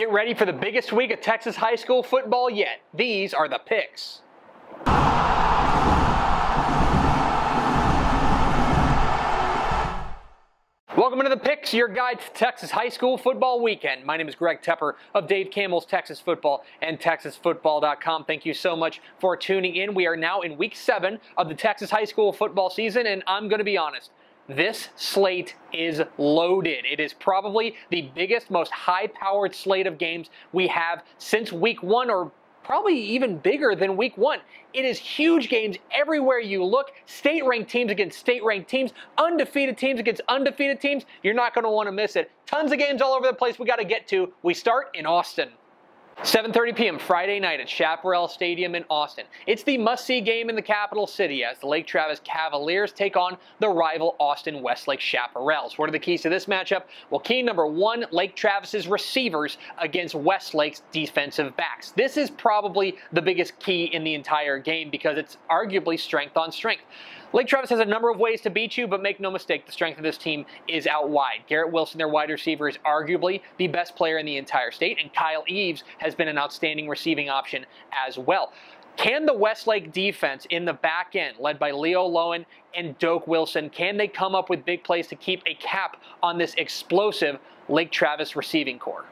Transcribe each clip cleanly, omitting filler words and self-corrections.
Get ready for the biggest week of Texas high school football yet. These are the picks. Welcome into the picks, your guide to Texas high school football weekend. My name is Greg Tepper of Dave Campbell's Texas Football and TexasFootball.com. Thank you so much for tuning in. We are now in week 7 of the Texas high school football season, and I'm going to be honest. This slate is loaded. It is probably the biggest, most high-powered slate of games we have since week 1, or probably even bigger than week 1. It is huge games everywhere you look. State-ranked teams against state-ranked teams. Undefeated teams against undefeated teams. You're not going to want to miss it. Tons of games all over the place we got to get to. We start in Austin. 7:30 p.m. Friday night at Chaparral Stadium in Austin. It's the must-see game in the capital city as the Lake Travis Cavaliers take on the rival Austin Westlake Chaparrals. What are the keys to this matchup? Well, key number 1, Lake Travis's receivers against Westlake's defensive backs. This is probably the biggest key in the entire game because it's arguably strength on strength. Lake Travis has a number of ways to beat you, but make no mistake, the strength of this team is out wide. Garrett Wilson, their wide receiver, is arguably the best player in the entire state, and Kyle Eves has been an outstanding receiving option as well. Can the Westlake defense in the back end, led by Leo Lowen and Doak Wilson, can they come up with big plays to keep a cap on this explosive Lake Travis receiving corps?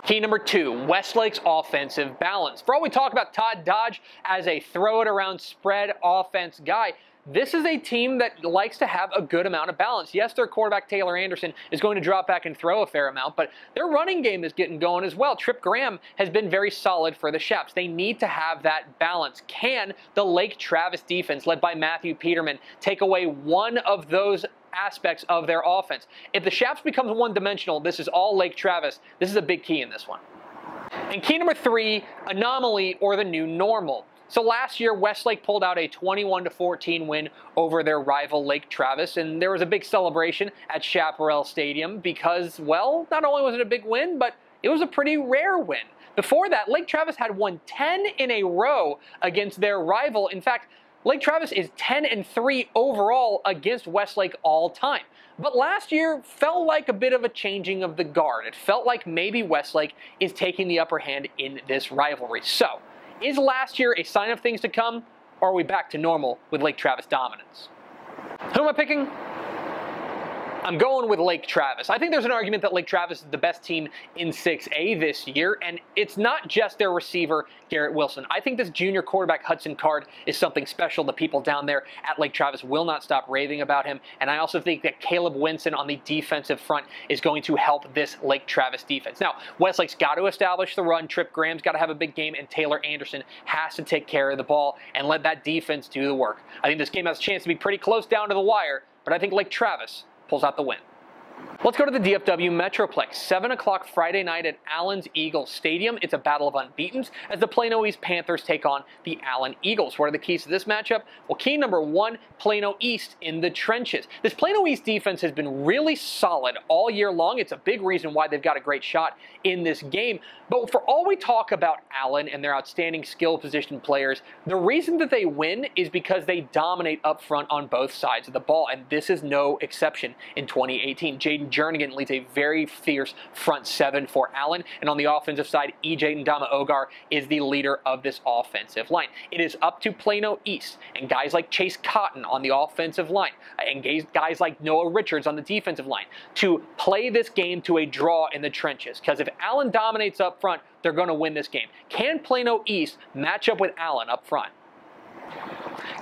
Key number 2, Westlake's offensive balance. For all we talk about Todd Dodge as a throw-it-around spread offense guy, this is a team that likes to have a good amount of balance. Yes, their quarterback, Taylor Anderson, is going to drop back and throw a fair amount, but their running game is getting going as well. Trip Graham has been very solid for the Chaps. They need to have that balance. Can the Lake Travis defense, led by Matthew Peterman, take away one of those aspects of their offense? If the Chaps becomes one-dimensional, this is all Lake Travis. This is a big key in this one. And key number 3, anomaly or the new normal. So last year, Westlake pulled out a 21-14 win over their rival Lake Travis, and there was a big celebration at Chaparral Stadium because, well, not only was it a big win, but it was a pretty rare win. Before that, Lake Travis had won 10 in a row against their rival. In fact, Lake Travis is 10-3 overall against Westlake all time. But last year felt like a bit of a changing of the guard. It felt like maybe Westlake is taking the upper hand in this rivalry. So, is last year a sign of things to come, or are we back to normal with Lake Travis dominance? Who am I picking? I'm going with Lake Travis. I think there's an argument that Lake Travis is the best team in 6A this year, and it's not just their receiver, Garrett Wilson. I think this junior quarterback, Hudson Card, is something special. The people down there at Lake Travis will not stop raving about him, and I also think that Caleb Winson on the defensive front is going to help this Lake Travis defense. Now, Westlake's got to establish the run. Trip Graham's got to have a big game, and Taylor Anderson has to take care of the ball and let that defense do the work. I think this game has a chance to be pretty close down to the wire, but I think Lake Travis pulls out the win. Let's go to the DFW Metroplex. 7 o'clock Friday night at Allen's Eagles Stadium. It's a battle of unbeatens as the Plano East Panthers take on the Allen Eagles. What are the keys to this matchup? Well, key number 1, Plano East in the trenches. This Plano East defense has been really solid all year long. It's a big reason why they've got a great shot in this game. But for all we talk about Allen and their outstanding skill position players, the reason that they win is because they dominate up front on both sides of the ball, and this is no exception in 2018. Jaden Jernigan leads a very fierce front 7 for Allen, and on the offensive side, EJ Ndama Ogar is the leader of this offensive line. It is up to Plano East and guys like Chase Cotton on the offensive line and guys like Noah Richards on the defensive line to play this game to a draw in the trenches, because if Allen dominates up front, they're going to win this game. Can Plano East match up with Allen up front?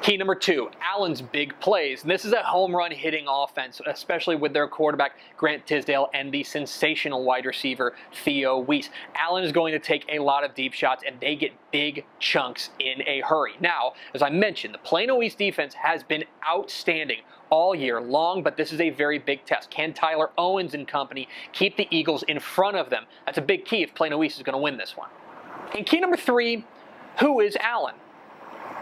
Key number 2, Allen's big plays. And this is a home run hitting offense, especially with their quarterback, Grant Tisdale, and the sensational wide receiver, Theo Weiss. Allen is going to take a lot of deep shots, and they get big chunks in a hurry. Now, as I mentioned, the Plano East defense has been outstanding all year long, but this is a very big test. Can Tyler Owens and company keep the Eagles in front of them? That's a big key if Plano East is going to win this one. And key number 3, who is Allen?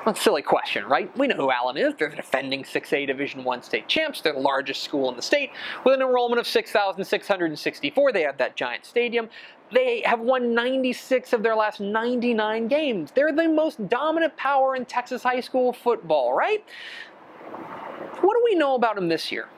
That's a silly question, right? We know who Allen is. They're the defending 6A Division I state champs. They're the largest school in the state with an enrollment of 6,664. They have that giant stadium. They have won 96 of their last 99 games. They're the most dominant power in Texas high school football, right? What do we know about them this year?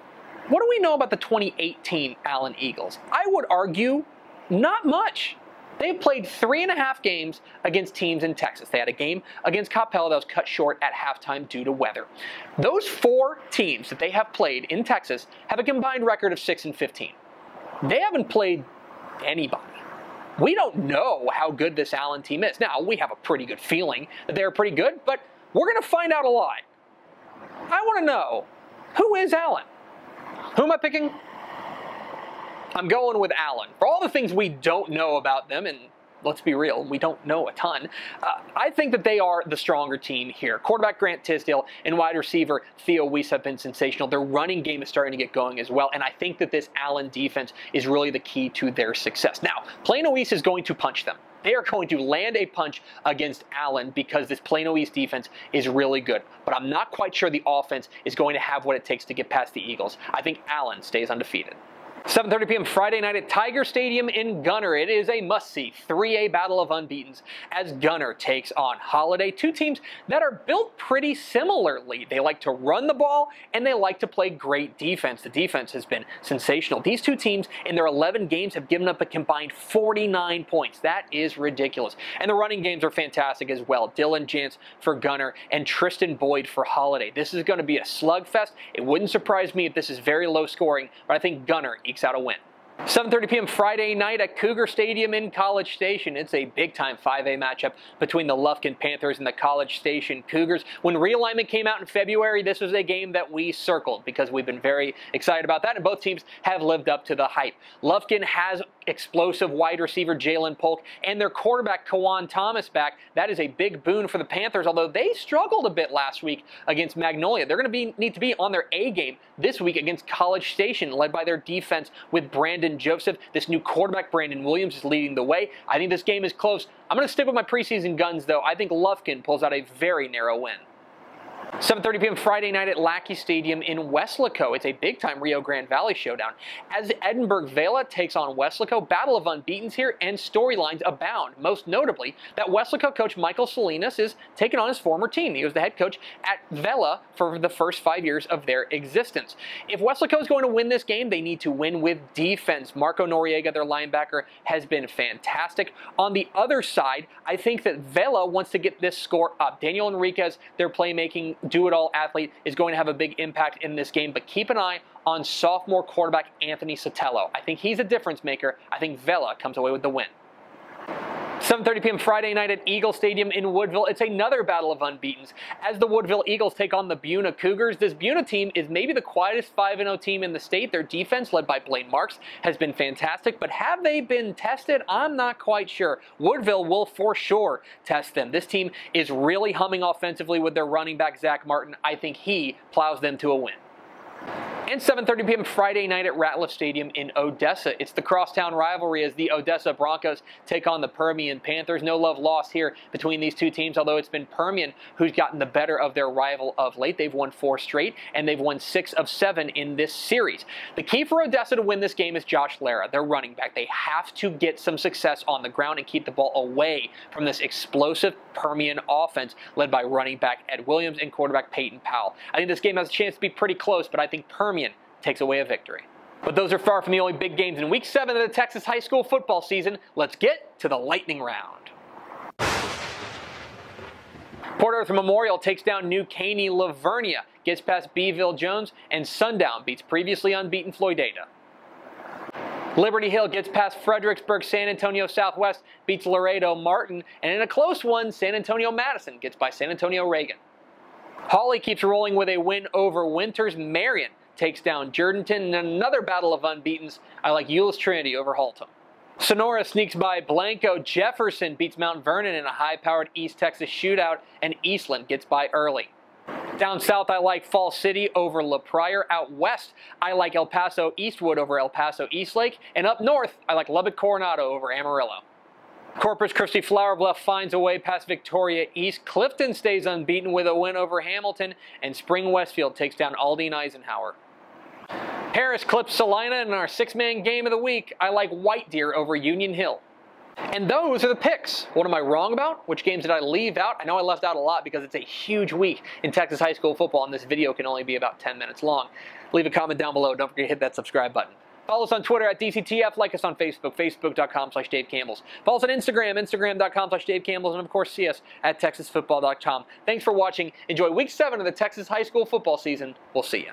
What do we know about the 2018 Allen Eagles? I would argue not much. They've played 3.5 games against teams in Texas. They had a game against Campbell that was cut short at halftime due to weather. Those 4 teams that they have played in Texas have a combined record of 6-15. They haven't played anybody. We don't know how good this Allen team is. Now, we have a pretty good feeling that they're pretty good, but we're going to find out a lot. I want to know, who is Allen? Who am I picking? I'm going with Allen. For all the things we don't know about them, and let's be real, we don't know a ton, I think that they are the stronger team here. Quarterback Grant Tisdale and wide receiver Theo Weiss have been sensational. Their running game is starting to get going as well, and I think that this Allen defense is really the key to their success. Now, Plano East is going to punch them. They are going to land a punch against Allen because this Plano East defense is really good. But I'm not quite sure the offense is going to have what it takes to get past the Eagles. I think Allen stays undefeated. 7:30 p.m. Friday night at Tiger Stadium in Gunter. It is a must-see 3A battle of unbeatens as Gunter takes on Holliday, 2 teams that are built pretty similarly. They like to run the ball and they like to play great defense. The defense has been sensational. These 2 teams in their 11 games have given up a combined 49 points. That is ridiculous. And the running games are fantastic as well. Dylan Jantz for Gunter and Tristan Boyd for Holliday. This is going to be a slugfest. It wouldn't surprise me if this is very low scoring, but I think Gunter ekes out a win. 7:30 p.m. Friday night at Cougar Stadium in College Station. It's a big-time 5A matchup between the Lufkin Panthers and the College Station Cougars. When realignment came out in February, this was a game that we circled because we've been very excited about that, and both teams have lived up to the hype. Lufkin has explosive wide receiver Jalen Polk and their quarterback Kawan Thomas back. That is a big boon for the Panthers, although they struggled a bit last week against Magnolia. They're going to need to be on their A game this week against College Station, led by their defense with Brandon Joseph. This new quarterback, Brandon Williams, is leading the way. I think this game is close. I'm going to stick with my preseason guns, though. I think Lufkin pulls out a very narrow win. 7:30 p.m. Friday night at Lackey Stadium in Weslaco. It's a big-time Rio Grande Valley showdown. As Edinburg Vela takes on Weslaco, battle of unbeatens here, and storylines abound. Most notably, that Weslaco coach Michael Salinas is taking on his former team. He was the head coach at Vela for the first 5 years of their existence. If Weslaco is going to win this game, they need to win with defense. Marco Noriega, their linebacker, has been fantastic. On the other side, I think that Vela wants to get this score up. Daniel Enriquez, their playmaking do-it-all athlete, is going to have a big impact in this game, but keep an eye on sophomore quarterback Anthony Sotelo. I think he's a difference maker. I think Vela comes away with the win. 7:30 p.m. Friday night at Eagle Stadium in Woodville. It's another battle of unbeatens as the Woodville Eagles take on the Buna Cougars. This Buna team is maybe the quietest 5-0 team in the state. Their defense, led by Blaine Marks, has been fantastic, but have they been tested? I'm not quite sure. Woodville will for sure test them. This team is really humming offensively with their running back, Zach Martin. I think he plows them to a win. And 7:30 p.m. Friday night at Ratliff Stadium in Odessa. It's the crosstown rivalry as the Odessa Broncos take on the Permian Panthers. No love lost here between these two teams, although it's been Permian who's gotten the better of their rival of late. They've won 4 straight, and they've won 6 of 7 in this series. The key for Odessa to win this game is Josh Lara, their running back. They have to get some success on the ground and keep the ball away from this explosive Permian offense led by running back Ed Williams and quarterback Peyton Powell. I think this game has a chance to be pretty close, but I think Permian takes away a victory. But those are far from the only big games in Week 7 of the Texas high school football season. Let's get to the lightning round. Port Arthur Memorial takes down New Caney Lavernia, gets past Beeville Jones, and Sundown beats previously unbeaten Floydada. Liberty Hill gets past Fredericksburg. San Antonio Southwest beats Laredo Martin, and in a close one, San Antonio Madison gets by San Antonio Reagan. Hawley keeps rolling with a win over Winters. Marion takes down Jourdanton in another battle of unbeatens. I like Euless Trinity over Haltom. Sonora sneaks by Blanco. Jefferson beats Mount Vernon in a high-powered East Texas shootout, and Eastland gets by early. Down south, I like Fall City over La Pryor. Out west, I like El Paso Eastwood over El Paso Eastlake. And up north, I like Lubbock Coronado over Amarillo. Corpus Christi Flower Bluff finds a way past Victoria East. Clifton stays unbeaten with a win over Hamilton, and Spring Westfield takes down Aldine Eisenhower. Harris clips Salina in our 6-man game of the week. I like White Deer over Union Hill. And those are the picks. What am I wrong about? Which games did I leave out? I know I left out a lot because it's a huge week in Texas high school football, and this video can only be about 10 minutes long. Leave a comment down below. Don't forget to hit that subscribe button. Follow us on Twitter at DCTF. Like us on Facebook, facebook.com/Dave Campbell's. Follow us on Instagram, instagram.com/Dave Campbell's. And, of course, see us at texasfootball.com. Thanks for watching. Enjoy Week 7 of the Texas high school football season. We'll see you.